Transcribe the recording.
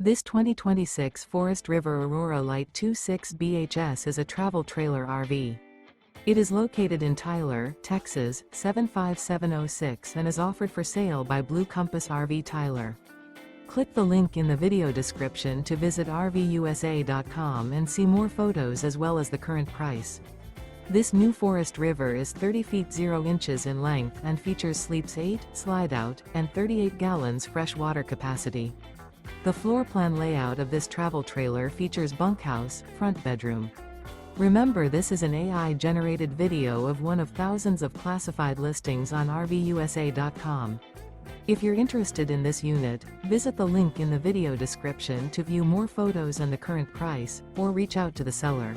This 2026 Forest River Aurora Light 26 BHS is a travel trailer RV. It is located in Tyler, Texas, 75706 and is offered for sale by Blue Compass RV Tyler. Click the link in the video description to visit RVUSA.com and see more photos as well as the current price. This new Forest River is 30 feet 0 inches in length and features sleeps 8, Slideout, and 38 gallons fresh water capacity. The floor plan layout of this travel trailer features bunkhouse, front bedroom. Remember, this is an AI-generated video of one of thousands of classified listings on RVUSA.com. If you're interested in this unit, visit the link in the video description to view more photos and the current price, or reach out to the seller.